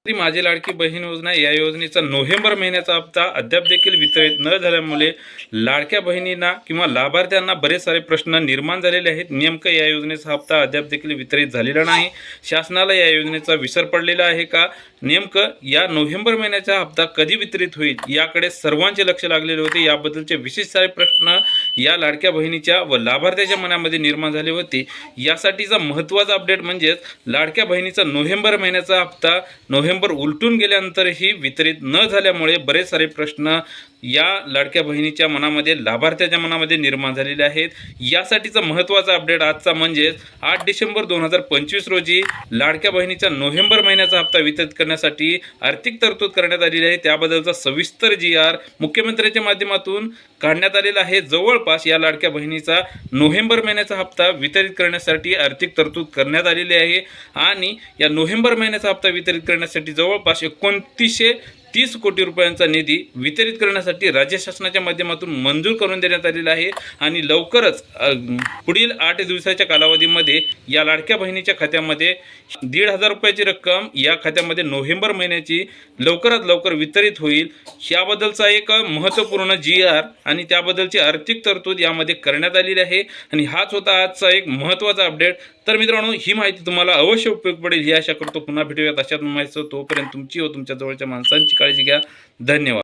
माझी लाडकी बहीण योजना या योजनेचा नोव्हेंबर महिन्याचा हप्ता अद्याप देखील वितरित न झाल्यामुळे लाडक्या बहिणींना किंवा लाभार्थ्यांना बरेच सारे प्रश्न निर्माण झालेले आहेत। नेमकं या योजनेचा हप्ता अद्याप देखील वितरित झालेला नाही। शासनाला या योजनेचा विसर पडलेला आहे का? नेमकं या नोव्हेंबर महिन्याचा हप्ता कधी वितरित होईल याकडे सर्वांचे लक्ष लागलेले होते। याबद्दलचे विशेष सारे प्रश्न या लाडक्या बहिणीच्या व लाभार्थ्याच्या मनामध्ये निर्माण झाले होते। यासाठीचा महत्त्वाचा अपडेट म्हणजेच लाडक्या बहिणीचा नोव्हेंबर महिन्याचा हप्ता नोव्हेंबर उलटून गेल्यानंतरही वितरित न झाल्यामुळे बरेच सारे प्रश्न या लाडक्या बहिणीच्या मनामध्ये लाभार्थ्याच्या मनामध्ये निर्माण झालेले आहेत। यासाठीचा महत्त्वाचा अपडेट आजचा म्हणजेच 8 डिसेंबर 2025 रोजी लाडक्या बहिणीचा नोव्हेंबर महिन्याचा हप्ता वितरित करण्यासाठी आर्थिक तरतूद करण्यात आलेली आहे। त्याबद्दलचा सविस्तर GR मुख्यमंत्र्यांच्या माध्यमातून काढण्यात आलेला आहे। जवळपास या लाडक्या बहिणीचा नोव्हेंबर महिन्याचा हप्ता वितरित करण्यासाठी आर्थिक तरतूद करण्यात आलेली आहे आणि या नोव्हेंबर महिन्याचा हप्ता वितरित करण्यासाठी जवळपास 2930 कोटी रुपयांचा निधी वितरित करण्यासाठी राज्य शासनाच्या माध्यमातून मंजूर करून देण्यात आलेला आहे आणि लवकरच पुढील 8 दिवसाच्या कालावधीमध्ये या लाडक्या बहिणीच्या खात्यामध्ये 1,500 रुपयाची रक्कम या खात्यामध्ये नोव्हेंबर महिन्याची लवकरात लवकर वितरित होईल। याबद्दलचा एक महत्त्वपूर्ण GR आणि त्याबद्दलची आर्थिक तरतूद यामध्ये करण्यात आलेली आहे आणि हाच होता आजचा एक महत्त्वाचा अपडेट। तर मित्रांनो, ही माहिती तुम्हाला अवश्य उपयोग पडेल ही आशा करतो। पुन्हा भेटूयात अशाच माहितीसह। तोपर्यंत तुमची व तुमच्या जवळच्या माणसांची काळजी घ्या। धन्यवाद।